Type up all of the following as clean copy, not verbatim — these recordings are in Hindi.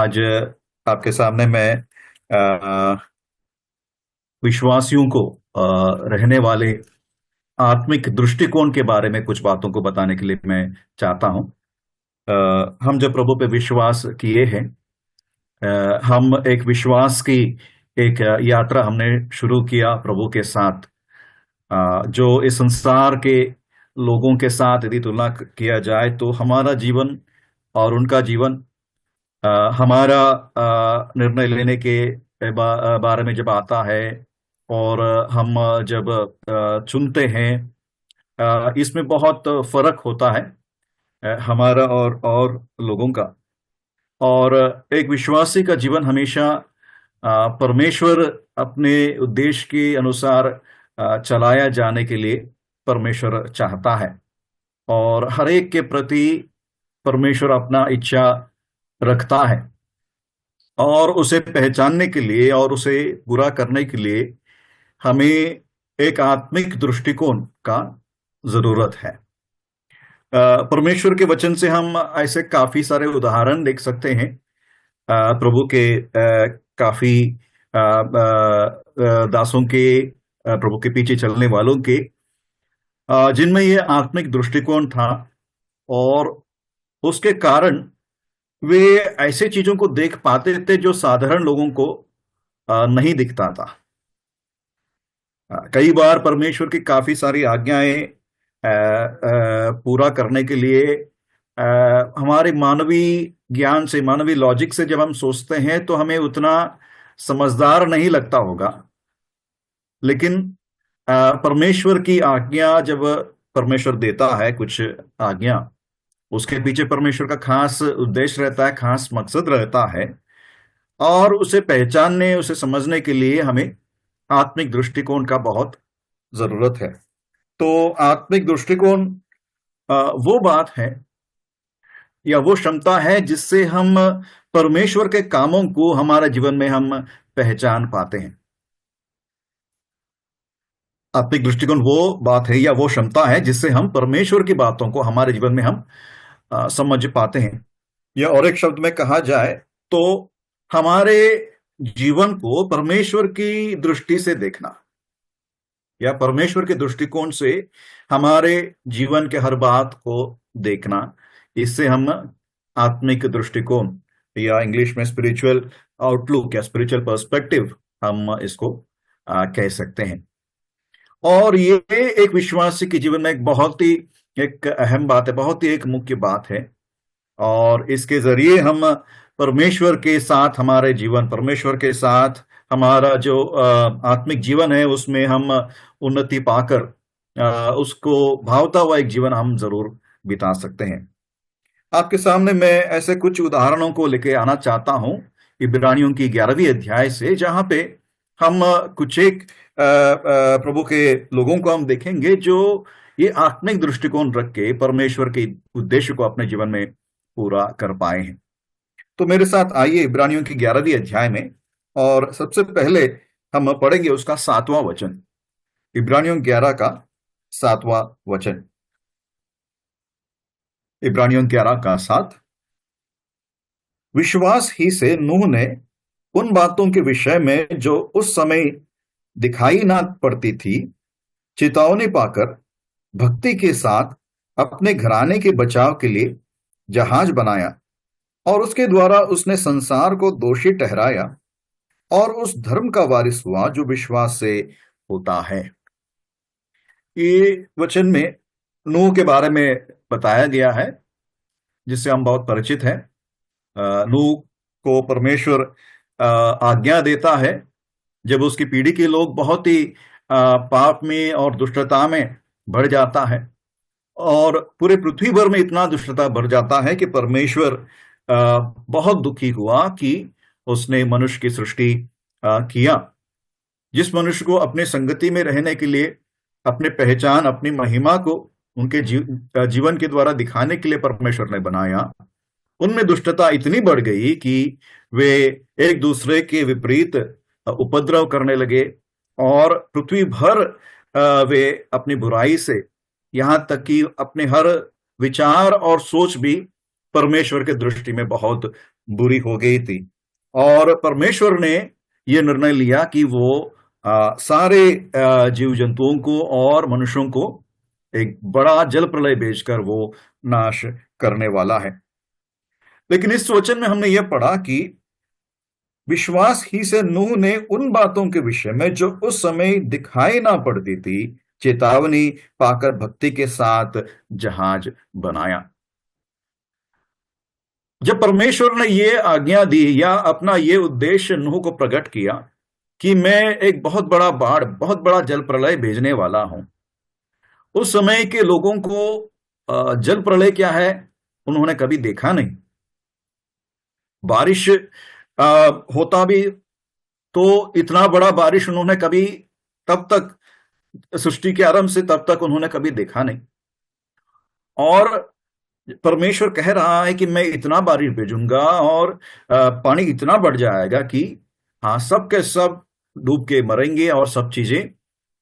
आज आपके सामने मैं विश्वासियों को रहने वाले आत्मिक दृष्टिकोण के बारे में कुछ बातों को बताने के लिए मैं चाहता हूं। हम जब प्रभु पे विश्वास किए हैं, हम एक विश्वास की एक यात्रा हमने शुरू किया प्रभु के साथ। जो इस संसार के लोगों के साथ यदि तुलना किया जाए तो हमारा जीवन और उनका जीवन, हमारा निर्णय लेने के बारे में जब आता है और हम जब चुनते हैं, इसमें बहुत फर्क होता है हमारा और लोगों का। और एक विश्वासी का जीवन हमेशा परमेश्वर अपने उद्देश्य के अनुसार चलाया जाने के लिए परमेश्वर चाहता है, और हर एक के प्रति परमेश्वर अपना इच्छा रखता है। और उसे पहचानने के लिए और उसे पूरा करने के लिए हमें एक आत्मिक दृष्टिकोण का जरूरत है। परमेश्वर के वचन से हम ऐसे काफी सारे उदाहरण देख सकते हैं, प्रभु के काफी दासों के, प्रभु के पीछे चलने वालों के, जिनमें ये आत्मिक दृष्टिकोण था, और उसके कारण वे ऐसे चीजों को देख पाते थे जो साधारण लोगों को नहीं दिखता था। कई बार परमेश्वर की काफी सारी आज्ञाएं पूरा करने के लिए हमारे मानवीय ज्ञान से, मानवीय लॉजिक से जब हम सोचते हैं तो हमें उतना समझदार नहीं लगता होगा। लेकिन परमेश्वर की आज्ञा, जब परमेश्वर देता है कुछ आज्ञा, उसके पीछे परमेश्वर का खास उद्देश्य रहता है, खास मकसद रहता है, और उसे पहचानने, उसे समझने के लिए हमें आत्मिक दृष्टिकोण का बहुत जरूरत है। तो आत्मिक दृष्टिकोण वो बात है या वो क्षमता है जिससे हम परमेश्वर के कामों को हमारे जीवन में हम पहचान पाते हैं। आत्मिक दृष्टिकोण वो बात है या वो क्षमता है जिससे हम परमेश्वर की बातों को हमारे जीवन में हम समझ पाते हैं। या और एक शब्द में कहा जाए तो हमारे जीवन को परमेश्वर की दृष्टि से देखना, या परमेश्वर के दृष्टिकोण से हमारे जीवन के हर बात को देखना, इससे हम आत्मिक दृष्टिकोण, या इंग्लिश में स्पिरिचुअल आउटलुक या स्पिरिचुअल पर्सपेक्टिव हम इसको कह सकते हैं। और ये एक विश्वासी के जीवन में एक बहुत ही एक अहम बात है, बहुत ही एक मुख्य बात है। और इसके जरिए हम परमेश्वर के साथ हमारे जीवन, परमेश्वर के साथ हमारा जो आत्मिक जीवन है, उसमें हम उन्नति पाकर उसको भावता हुआ एक जीवन हम जरूर बिता सकते हैं। आपके सामने मैं ऐसे कुछ उदाहरणों को लेके आना चाहता हूं इब्रानियों की 11वीं अध्याय से, जहां पे हम कुछ एक प्रभु के लोगों को हम देखेंगे जो ये आत्मिक दृष्टिकोण रख के परमेश्वर के उद्देश्य को अपने जीवन में पूरा कर पाए हैं। तो मेरे साथ आइए इब्रानियों की 11वीं अध्याय में, और सबसे पहले हम पढ़ेंगे उसका 7वां वचन। इब्रानियों 11 का 7वां वचन। इब्रानियों 11 का 7। विश्वास ही से नूह ने उन बातों के विषय में जो उस समय दिखाई ना पड़ती थी, चेतावनी पाकर भक्ति के साथ अपने घराने के बचाव के लिए जहाज बनाया, और उसके द्वारा उसने संसार को दोषी ठहराया और उस धर्म का वारिस हुआ जो विश्वास से होता है। ये वचन में नूह के बारे में बताया गया है, जिससे हम बहुत परिचित हैं। नूह को परमेश्वर आज्ञा देता है जब उसकी पीढ़ी के लोग बहुत ही पाप में और दुष्टता में बढ़ जाता है, और पूरे पृथ्वी भर में इतना दुष्टता बढ़ जाता है कि परमेश्वर बहुत दुखी हुआ कि उसने मनुष्य की सृष्टि किया। जिस मनुष्य को अपने संगति में रहने के लिए, अपने पहचान, अपनी महिमा को उनके जीवन के द्वारा दिखाने के लिए परमेश्वर ने बनाया, उनमें दुष्टता इतनी बढ़ गई कि वे एक दूसरे के विपरीत उपद्रव करने लगे, और पृथ्वी भर वे अपनी बुराई से, यहां तक कि अपने हर विचार और सोच भी परमेश्वर के दृष्टि में बहुत बुरी हो गई थी। और परमेश्वर ने यह निर्णय लिया कि वो सारे जीव जंतुओं को और मनुष्यों को एक बड़ा जल प्रलय भेजकर वो नाश करने वाला है। लेकिन इस वचन में हमने यह पढ़ा कि विश्वास ही से नूह ने उन बातों के विषय में जो उस समय दिखाई ना पड़ती थी चेतावनी पाकर भक्ति के साथ जहाज बनाया। जब परमेश्वर ने ये आज्ञा दी या अपना ये उद्देश्य नूह को प्रकट किया कि मैं एक बहुत बड़ा बाढ़, बहुत बड़ा जल प्रलय भेजने वाला हूं, उस समय के लोगों को जल प्रलय क्या है उन्होंने कभी देखा नहीं। बारिश होता भी तो इतना बड़ा बारिश उन्होंने कभी, तब तक सृष्टि के आरंभ से तब तक उन्होंने कभी देखा नहीं। और परमेश्वर कह रहा है कि मैं इतना बारिश भेजूंगा और पानी इतना बढ़ जाएगा कि हाँ, सब के सब डूब के मरेंगे और सब चीजें,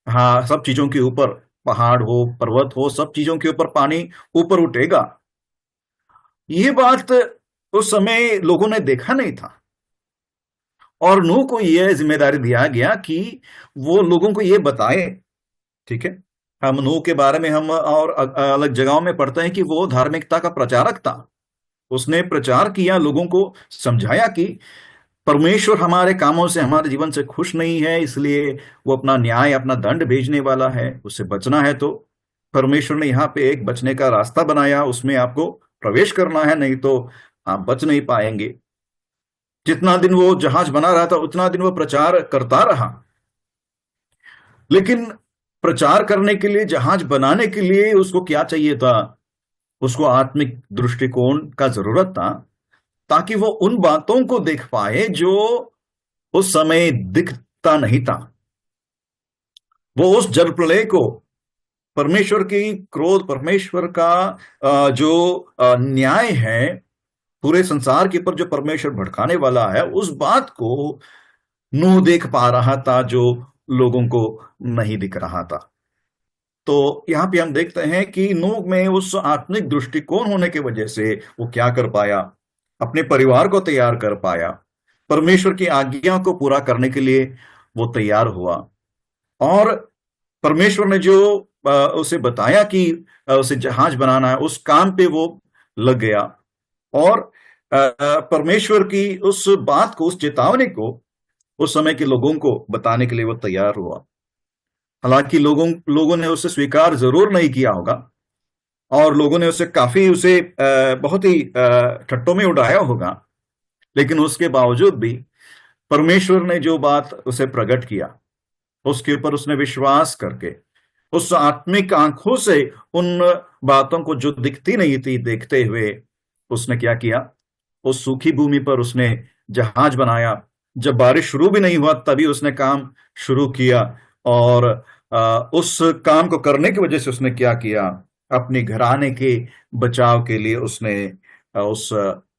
हाँ, सब चीजों के ऊपर, पहाड़ हो, पर्वत हो, सब चीजों के ऊपर पानी ऊपर उठेगा। ये बात उस समय लोगों ने देखा नहीं था और नूह को यह जिम्मेदारी दिया गया कि वो लोगों को ये बताए। ठीक है, हम नूह के बारे में हम और अलग जगहों में पढ़ते हैं कि वो धार्मिकता का प्रचारक था। उसने प्रचार किया, लोगों को समझाया कि परमेश्वर हमारे कामों से, हमारे जीवन से खुश नहीं है, इसलिए वो अपना न्याय, अपना दंड भेजने वाला है, उससे बचना है। तो परमेश्वर ने यहाँ पे एक बचने का रास्ता बनाया, उसमें आपको प्रवेश करना है, नहीं तो आप बच नहीं पाएंगे। जितना दिन वो जहाज बना रहा था उतना दिन वो प्रचार करता रहा, लेकिन प्रचार करने के लिए, जहाज बनाने के लिए उसको क्या चाहिए था? उसको आत्मिक दृष्टिकोण का जरूरत था, ताकि वो उन बातों को देख पाए जो उस समय दिखता नहीं था। वो उस जल प्रलय को, परमेश्वर की क्रोध, परमेश्वर का जो न्याय है पूरे संसार के ऊपर, जो परमेश्वर भड़काने वाला है, उस बात को नूह देख पा रहा था जो लोगों को नहीं दिख रहा था। तो यहां पे हम देखते हैं कि नूह में उस आत्मिक दृष्टिकोण होने की वजह से वो क्या कर पाया, अपने परिवार को तैयार कर पाया, परमेश्वर की आज्ञा को पूरा करने के लिए वो तैयार हुआ। और परमेश्वर ने जो उसे बताया कि उसे जहाज बनाना है, उस काम पे वो लग गया। और परमेश्वर की उस बात को, उस चेतावनी को उस समय के लोगों को बताने के लिए वो तैयार हुआ। हालांकि लोगों ने उसे स्वीकार जरूर नहीं किया होगा और लोगों ने उसे काफी, उसे बहुत ही ठट्टों में उड़ाया होगा, लेकिन उसके बावजूद भी परमेश्वर ने जो बात उसे प्रकट किया, उसके ऊपर उसने विश्वास करके, उस आत्मिक आंखों से उन बातों को जो दिखती नहीं थी देखते हुए, उसने क्या किया? उस सूखी भूमि पर उसने जहाज बनाया। जब बारिश शुरू भी नहीं हुआ तभी उसने काम शुरू किया। और उस काम को करने की वजह से उसने क्या किया? अपने घराने के बचाव के लिए उसने उस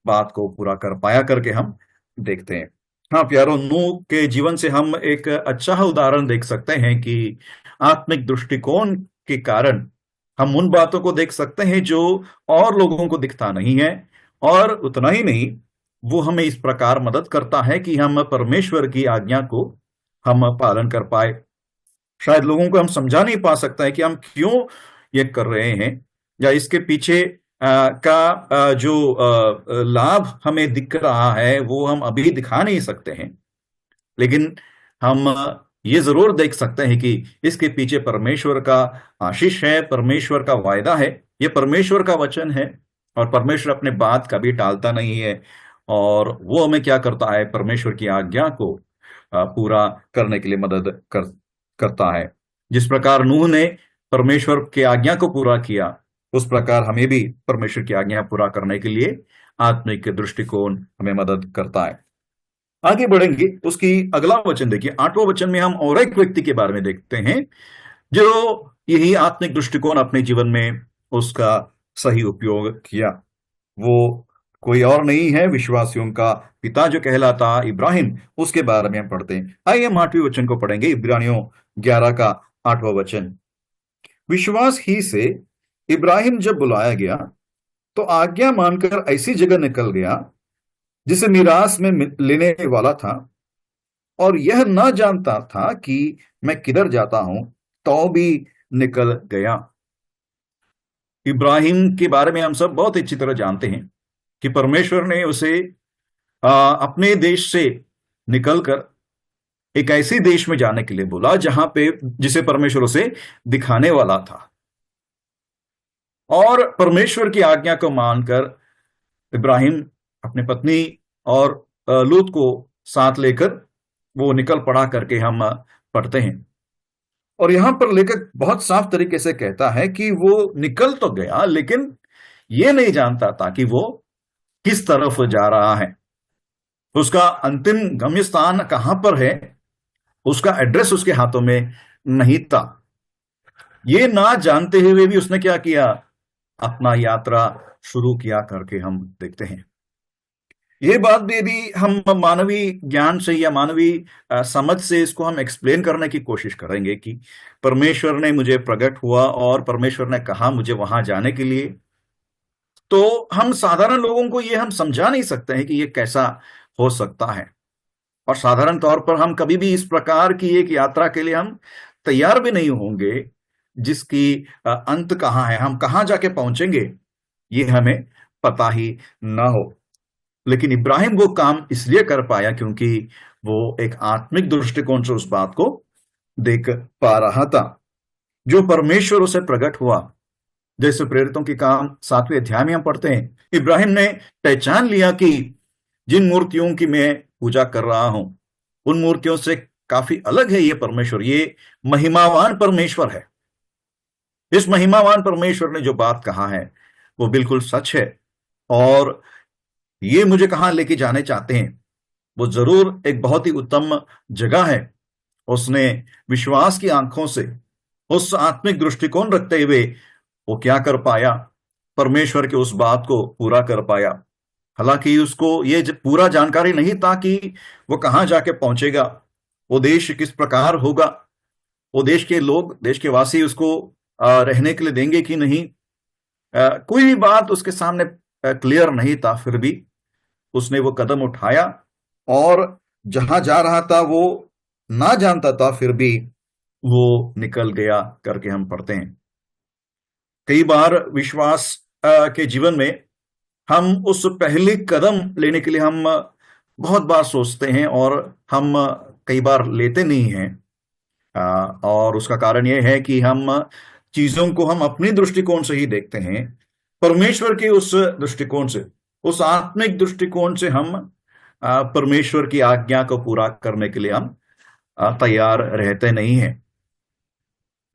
बात को पूरा कर पाया करके हम देखते हैं। हाँ प्यारो, नूह के जीवन से हम एक अच्छा उदाहरण देख सकते हैं कि आत्मिक दृष्टिकोण के कारण हम उन बातों को देख सकते हैं जो और लोगों को दिखता नहीं है। और उतना ही नहीं, वो हमें इस प्रकार मदद करता है कि हम परमेश्वर की आज्ञा को हम पालन कर पाए। शायद लोगों को हम समझा नहीं पा सकता है कि हम क्यों ये कर रहे हैं, या इसके पीछे का जो लाभ हमें दिख रहा है वो हम अभी दिखा नहीं सकते हैं। लेकिन हम ये जरूर देख सकते हैं कि इसके पीछे परमेश्वर का आशीष है, परमेश्वर का वायदा है, ये परमेश्वर का वचन है। और परमेश्वर अपने बात कभी टालता नहीं है, और वो हमें क्या करता है? परमेश्वर की आज्ञा को पूरा करने के लिए मदद करता है। जिस प्रकार नूह ने परमेश्वर की आज्ञा को पूरा किया, उस प्रकार हमें भी परमेश्वर की आज्ञा पूरा करने के लिए आत्मिक दृष्टिकोण हमें मदद करता है। आगे बढ़ेंगे, उसकी अगला वचन देखिए, 8वां वचन में हम और एक व्यक्ति के बारे में देखते हैं जो यही आत्मिक दृष्टिकोण अपने जीवन में उसका सही उपयोग किया। वो कोई और नहीं है, विश्वासियों का पिता जो कहलाता इब्राहिम, उसके बारे में हम पढ़ते हैं। आइए हम 8वें वचन को पढ़ेंगे, इब्रानियों 11 का 8वां वचन। विश्वास ही से इब्राहिम जब बुलाया गया तो आज्ञा मानकर ऐसी जगह निकल गया जिसे मीरास में लेने वाला था, और यह न जानता था कि मैं किधर जाता हूं, तो भी निकल गया। इब्राहिम के बारे में हम सब बहुत अच्छी तरह जानते हैं कि परमेश्वर ने उसे अपने देश से निकलकर एक ऐसे देश में जाने के लिए बोला जहां पे जिसे परमेश्वर उसे दिखाने वाला था। और परमेश्वर की आज्ञा को मानकर इब्राहिम अपनी पत्नी और लूत को साथ लेकर वो निकल पड़ा करके हम पढ़ते हैं। और यहां पर लेखक बहुत साफ तरीके से कहता है कि वो निकल तो गया, लेकिन ये नहीं जानता था कि वो किस तरफ जा रहा है। उसका अंतिम गम्य स्थान कहां पर है, उसका एड्रेस उसके हाथों में नहीं था। ये ना जानते हुए भी उसने क्या किया, अपना यात्रा शुरू किया करके हम देखते हैं। ये बात भी यदि हम मानवीय ज्ञान से या मानवीय समझ से इसको हम एक्सप्लेन करने की कोशिश करेंगे कि परमेश्वर ने मुझे प्रकट हुआ और परमेश्वर ने कहा मुझे वहां जाने के लिए, तो हम साधारण लोगों को ये हम समझा नहीं सकते हैं कि ये कैसा हो सकता है। और साधारण तौर पर हम कभी भी इस प्रकार की एक यात्रा के लिए हम तैयार भी नहीं होंगे जिसकी अंत कहाँ है, हम कहाँ जाके पहुंचेंगे, ये हमें पता ही ना हो। लेकिन इब्राहिम वो काम इसलिए कर पाया क्योंकि वो एक आत्मिक दृष्टिकोण से उस बात को देख पा रहा था जो परमेश्वर उसे प्रकट हुआ। जैसे प्रेरितों के काम 7वें अध्याय में हम पढ़ते हैं, इब्राहिम ने पहचान लिया कि जिन मूर्तियों की मैं पूजा कर रहा हूं, उन मूर्तियों से काफी अलग है ये परमेश्वर, ये महिमावान परमेश्वर है। इस महिमावान परमेश्वर ने जो बात कहा है वो बिल्कुल सच है, और ये मुझे कहां लेके जाने चाहते हैं वो जरूर एक बहुत ही उत्तम जगह है। उसने विश्वास की आंखों से उस आत्मिक दृष्टिकोण रखते हुए वो क्या कर पाया, परमेश्वर के उस बात को पूरा कर पाया। हालांकि उसको ये पूरा जानकारी नहीं था कि वो कहां जाके पहुंचेगा, वो देश किस प्रकार होगा, वो देश के लोग, देश के वासी उसको रहने के लिए देंगे कि नहीं। कोई भी बात उसके सामने क्लियर नहीं था, फिर भी उसने वो कदम उठाया और जहां जा रहा था वो ना जानता था, फिर भी वो निकल गया करके हम पढ़ते हैं। कई बार विश्वास के जीवन में हम उस पहले कदम लेने के लिए हम बहुत बार सोचते हैं और हम कई बार लेते नहीं हैं। और उसका कारण यह है कि हम चीजों को हम अपनी दृष्टिकोण से ही देखते हैं। परमेश्वर के उस दृष्टिकोण से, उस आत्मिक दृष्टिकोण से हम परमेश्वर की आज्ञा को पूरा करने के लिए हम तैयार रहते नहीं हैं।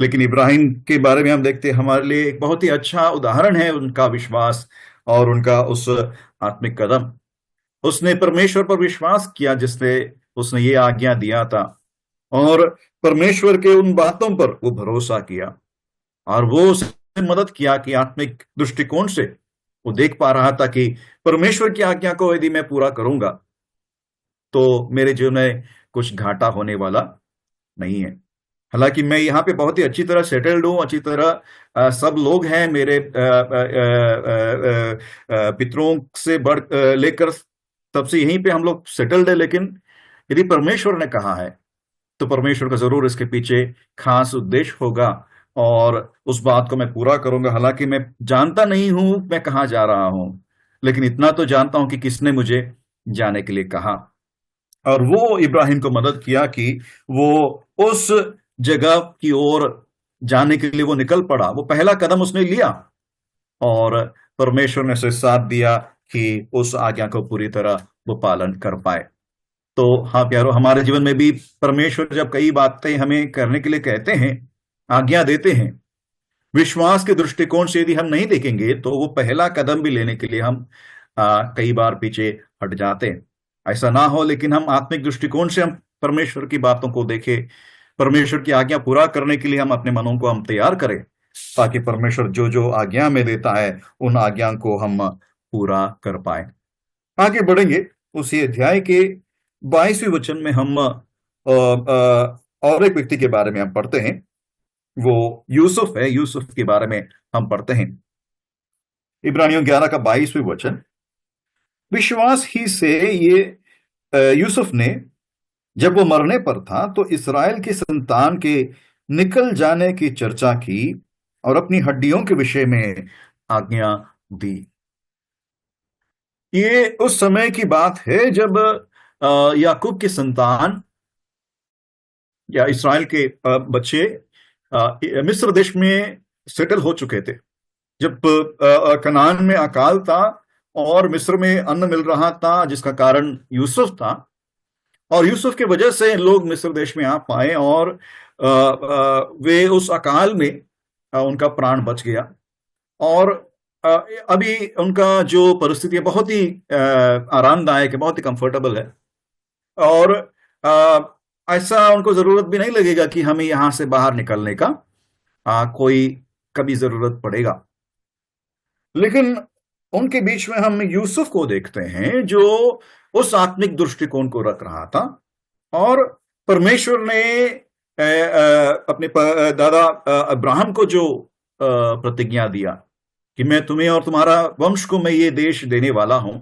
लेकिन इब्राहिम के बारे में हम देखते हैं, हमारे लिए एक बहुत ही अच्छा उदाहरण है उनका विश्वास और उनका उस आत्मिक कदम। उसने परमेश्वर पर विश्वास किया जिसने उसने ये आज्ञा दिया था, और परमेश्वर के उन बातों पर वो भरोसा किया, और वो उसे मदद किया कि आत्मिक दृष्टिकोण से वो देख पा रहा था कि परमेश्वर की आज्ञा को यदि मैं पूरा करूंगा तो मेरे जीवन में कुछ घाटा होने वाला नहीं है। हालांकि मैं यहाँ पे बहुत ही अच्छी तरह सेटल्ड हूँ, अच्छी तरह सब लोग हैं मेरे पितरों से बढ़ लेकर तब से यहीं पे हम लोग सेटल्ड है। लेकिन यदि परमेश्वर ने कहा है तो परमेश्वर का जरूर इसके पीछे खास उद्देश्य होगा, और उस बात को मैं पूरा करूंगा। हालांकि मैं जानता नहीं हूं मैं कहाँ जा रहा हूं, लेकिन इतना तो जानता हूं कि किसने मुझे जाने के लिए कहा। और वो इब्राहिम को मदद किया कि वो उस जगह की ओर जाने के लिए वो निकल पड़ा, वो पहला कदम उसने लिया, और परमेश्वर ने उसे साथ दिया कि उस आज्ञा को पूरी तरह वो पालन कर पाए। तो हाँ प्यारो, हमारे जीवन में भी परमेश्वर जब कई बातें हमें करने के लिए कहते हैं, आज्ञा देते हैं, विश्वास के दृष्टिकोण से यदि हम नहीं देखेंगे तो वो पहला कदम भी लेने के लिए हम कई बार पीछे हट जाते हैं। ऐसा ना हो, लेकिन हम आत्मिक दृष्टिकोण से हम परमेश्वर की बातों को देखें, परमेश्वर की आज्ञा पूरा करने के लिए हम अपने मनों को हम तैयार करें, ताकि परमेश्वर जो जो आज्ञा में देता है उन आज्ञा को हम पूरा कर पाए। आगे बढ़ेंगे, उसी अध्याय के 22वें वचन में हम और एक व्यक्ति के बारे में हम पढ़ते हैं। वो यूसुफ है, यूसुफ के बारे में हम पढ़ते हैं। इब्रानियों 11 का 22वें वचन, विश्वास ही से ये यूसुफ ने, जब वो मरने पर था, तो इस्राएल की संतान के निकल जाने की चर्चा की और अपनी हड्डियों के विषय में आज्ञा दी। ये उस समय की बात है जब याकूब की संतान या इस्राएल के बच्चे मिस्र देश में सेटल हो चुके थे। जब कनान में अकाल था और मिस्र में अन्न मिल रहा था, जिसका कारण यूसुफ था, और यूसुफ की वजह से लोग मिस्र देश में आ पाए और वे उस अकाल में उनका प्राण बच गया। और अ, अभी उनका जो परिस्थिति है बहुत ही आरामदायक है, बहुत ही कंफर्टेबल है। और ऐसा उनको जरूरत भी नहीं लगेगा कि हमें यहां से बाहर निकलने का कोई कभी जरूरत पड़ेगा। लेकिन उनके बीच में हम यूसुफ को देखते हैं जो उस आत्मिक दृष्टिकोण को रख रहा था। और परमेश्वर ने अपने दादा अब्राहम को जो प्रतिज्ञा दिया कि मैं तुम्हें और तुम्हारा वंश को मैं ये देश देने वाला हूं,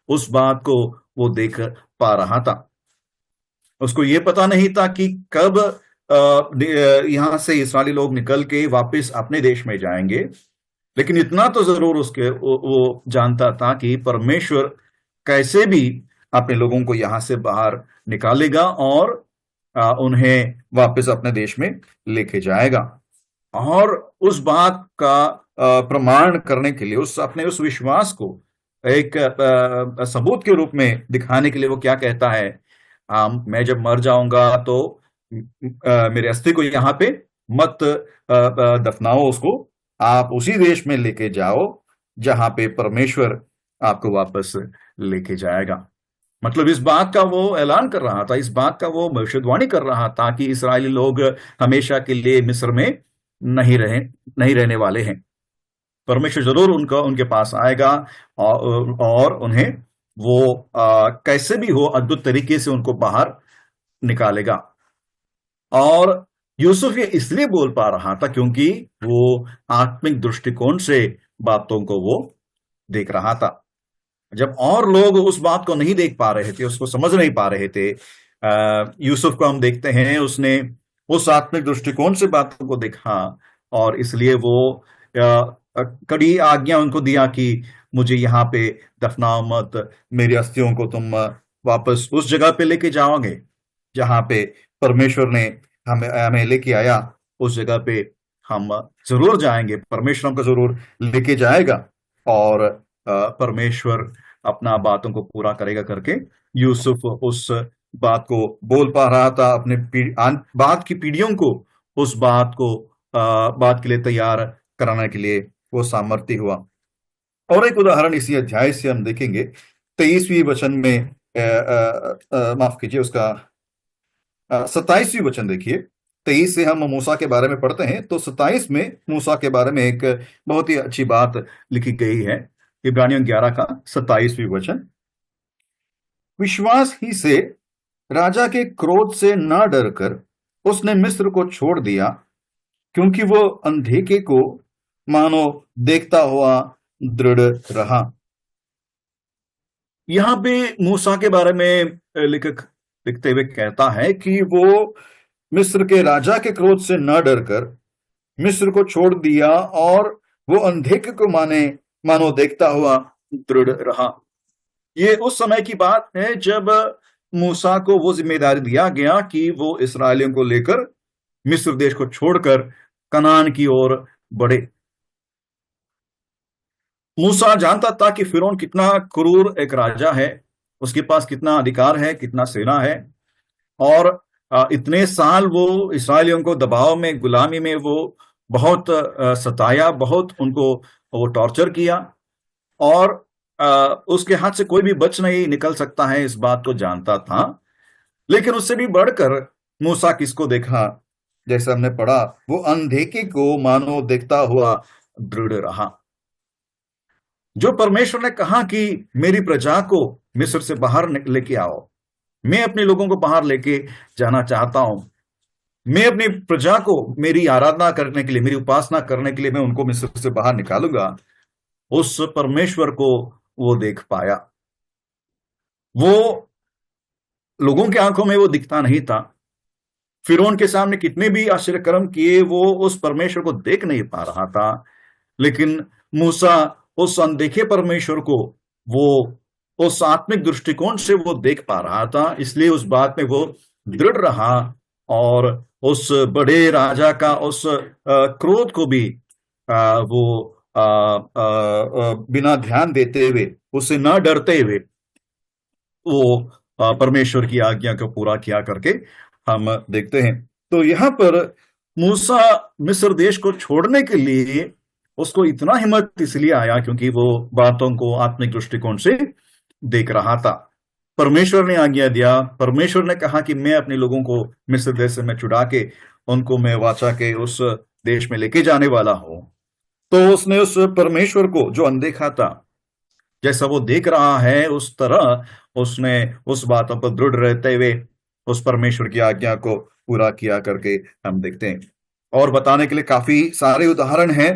उस बात को वो देख पा रहा था। उसको ये पता नहीं था कि कब यहां से इस्राएली लोग निकल के वापस अपने देश में जाएंगे। लेकिन इतना तो जरूर वो जानता था कि परमेश्वर कैसे भी अपने लोगों को यहां से बाहर निकालेगा और उन्हें वापस अपने देश में लेके जाएगा। और उस बात का प्रमाण करने के लिए, उस विश्वास को एक सबूत के रूप में दिखाने के लिए वो क्या कहता है, मैं जब मर जाऊंगा तो मेरे अस्थि को यहाँ पे मत दफनाओ, उसको आप उसी देश में लेके जाओ जहां पे परमेश्वर आपको वापस लेके जाएगा। मतलब इस बात का वो ऐलान कर रहा था, इस बात का वो भविष्यवाणी कर रहा था कि इस्राएली लोग हमेशा के लिए मिस्र में नहीं रहने वाले हैं। परमेश्वर जरूर उनके पास आएगा और उन्हें वो कैसे भी हो अद्भुत तरीके से उनको बाहर निकालेगा। और यूसुफ ये इसलिए बोल पा रहा था क्योंकि वो आत्मिक दृष्टिकोण से बातों को वो देख रहा था। जब और लोग उस बात को नहीं देख पा रहे थे, उसको समझ नहीं पा रहे थे, यूसुफ को हम देखते हैं उसने उस आत्मिक दृष्टिकोण से बातों को देखा और इसलिए वो कड़ी आज्ञा उनको दिया कि मुझे यहाँ पे दफनाओ मत, मेरी अस्थियों को तुम वापस उस जगह पे लेके जाओगे जहाँ पे परमेश्वर ने हमें लेके आया, उस जगह पे हम जरूर जाएंगे, परमेश्वर हमको जरूर लेके जाएगा और परमेश्वर अपना बातों को पूरा करेगा करके यूसुफ उस बात को बोल पा रहा था। अपने बात की पीढ़ियों को उस बात के लिए तैयार कराने के लिए वो सामर्थ्य हुआ। और एक उदाहरण इसी अध्याय से हम देखेंगे 23वीं वचन में, माफ कीजिए, उसका 27वीं वचन देखिए। 23 से हम मूसा के बारे में पढ़ते हैं, तो 27 में मूसा के बारे में एक बहुत ही अच्छी बात लिखी गई है। इब्रानियों 11 का 27वीं वचन, विश्वास ही से राजा के क्रोध से न डरकर उसने मिस्र को छोड़ दिया, क्योंकि वो अंधेरे को मानो देखता हुआ दृढ़ रहा। यहां पे मूसा के बारे में लेखक लिखते हुए कहता है कि वो मिस्र के राजा के क्रोध से न डरकर मिस्र को छोड़ दिया और वो अंधेरे को मानो देखता हुआ दृढ़ रहा। ये उस समय की बात है जब मूसा को वो जिम्मेदारी दिया गया कि वो इस्राएलियों को लेकर मिस्र देश को छोड़कर कनान की ओर बढ़े। मूसा जानता था कि फिरौन कितना क्रूर एक राजा है, उसके पास कितना अधिकार है, कितना सेना है, और इतने साल वो इस्राएलियों को दबाव में, गुलामी में वो बहुत सताया, बहुत उनको वो टॉर्चर किया, और उसके हाथ से कोई भी बच नहीं निकल सकता है, इस बात को जानता था। लेकिन उससे भी बढ़कर मूसा किसको देखा, जैसे हमने पढ़ा, वो अंधेरे को मानो देखता हुआ दृढ़ रहा। जो परमेश्वर ने कहा कि मेरी प्रजा को मिस्र से बाहर लेके आओ, मैं अपने लोगों को बाहर लेके जाना चाहता हूं, मैं अपनी प्रजा को मेरी आराधना करने के लिए, मेरी उपासना करने के लिए मैं उनको मिस्र से बाहर निकालूंगा, उस परमेश्वर को वो देख पाया। वो लोगों की आंखों में वो दिखता नहीं था। फिरौन के सामने कितने भी आश्चर्य कर्म किए, वो उस परमेश्वर को देख नहीं पा रहा था। लेकिन मूसा उस अनदेखे परमेश्वर को वो उस आत्मिक दृष्टिकोण से वो देख पा रहा था, इसलिए उस बात में वो दृढ़ रहा। और उस बड़े राजा का उस क्रोध को भी वो बिना ध्यान देते हुए, उससे न डरते हुए, वो परमेश्वर की आज्ञा को पूरा किया करके हम देखते हैं। तो यहाँ पर मूसा मिस्र देश को छोड़ने के लिए उसको इतना हिम्मत इसलिए आया क्योंकि वो बातों को आत्मिक दृष्टिकोण से देख रहा था। परमेश्वर ने आज्ञा दिया, परमेश्वर ने कहा कि मैं अपने लोगों को मिस्र देश से मैं छुड़ा के उनको मैं वाचा के उस देश में लेके जाने वाला हूं। तो उसने उस परमेश्वर को जो अनदेखा था, जैसा वो देख रहा है उस तरह उसने उस बातों पर दृढ़ रहते हुए उस परमेश्वर की आज्ञा को पूरा किया करके हम देखते हैं। और बताने के लिए काफी सारे उदाहरण हैं,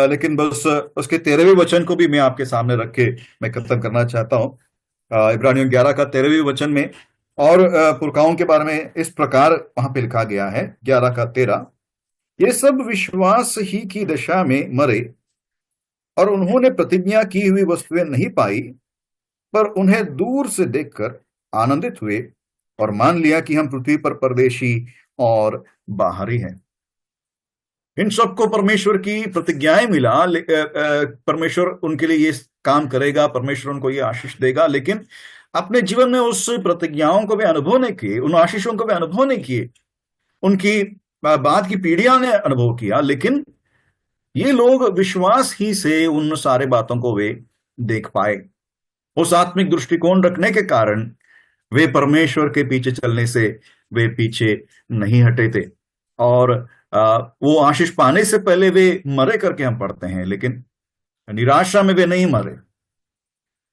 लेकिन बस उसके 13वें वचन को भी मैं आपके सामने रख के मैं खत्म करना चाहता हूँ। इब्रानियों 11 का 13वें वचन में और पुरखाओं के बारे में इस प्रकार वहां पे लिखा गया है, 11 का 13, ये सब विश्वास ही की दशा में मरे और उन्होंने प्रतिज्ञा की हुई वस्तुएं नहीं पाई, पर उन्हें दूर से देखकर आनंदित हुए और मान लिया कि हम पृथ्वी पर परदेशी और बाहरी हैं। इन सबको परमेश्वर की प्रतिज्ञाएं मिला, परमेश्वर उनके लिए ये काम करेगा, परमेश्वर उनको ये आशीष देगा, लेकिन अपने जीवन में उस प्रतिज्ञाओं को भी अनुभव नहीं किए, उन आशीषों को भी अनुभव नहीं किए। उनकी बाद की पीढ़ियां ने अनुभव किया, लेकिन ये लोग विश्वास ही से उन सारे बातों को वे देख पाए। उस आत्मिक दृष्टिकोण रखने के कारण वे परमेश्वर के पीछे चलने से वे पीछे नहीं हटे थे। और वो आशीष पाने से पहले वे मरे करके हम पढ़ते हैं, लेकिन निराशा में वे नहीं मरे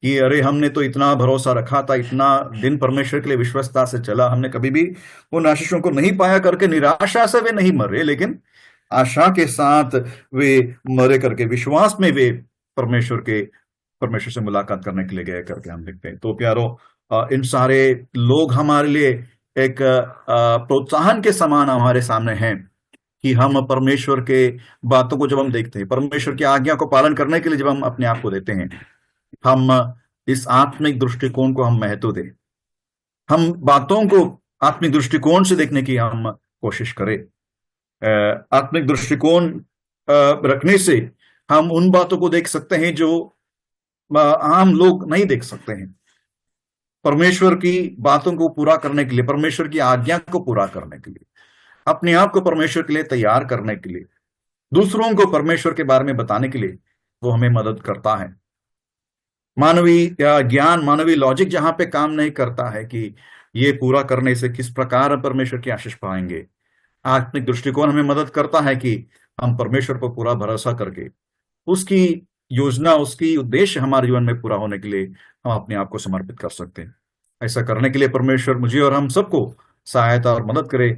कि अरे हमने तो इतना भरोसा रखा था, इतना दिन परमेश्वर के लिए विश्वस्तता से चला, हमने कभी भी उन आशीषों को नहीं पाया करके निराशा से वे नहीं मरे, लेकिन आशा के साथ वे मरे करके विश्वास में वे परमेश्वर से मुलाकात करने के लिए गए करके हम देखते हैं। तो प्यारो, इन सारे लोग हमारे लिए एक प्रोत्साहन के समान हमारे सामने हैं कि हम परमेश्वर के बातों को जब हम देखते हैं, परमेश्वर की आज्ञा को पालन करने के लिए जब हम अपने आप को देते हैं, हम इस आत्मिक दृष्टिकोण को हम महत्व दें, हम बातों को आत्मिक दृष्टिकोण से देखने की हम कोशिश करें। आत्मिक दृष्टिकोण रखने से हम उन बातों को देख सकते हैं जो आम लोग नहीं देख सकते हैं। परमेश्वर की बातों को पूरा करने के लिए, परमेश्वर की आज्ञा को पूरा करने के लिए, अपने आप को परमेश्वर के लिए तैयार करने के लिए, दूसरों को परमेश्वर के बारे में बताने के लिए वो हमें मदद करता है। मानवीय ज्ञान, मानवीय लॉजिक जहां पे काम नहीं करता है कि ये पूरा करने से किस प्रकार परमेश्वर की आशीष पाएंगे, आत्मिक दृष्टिकोण हमें मदद करता है कि हम परमेश्वर पर पूरा भरोसा करके उसकी योजना, उसकी उद्देश्य हमारे जीवन में पूरा होने के लिए हम अपने आप को समर्पित कर सकते हैं। ऐसा करने के लिए परमेश्वर मुझे और हम सबको सहायता और मदद करे।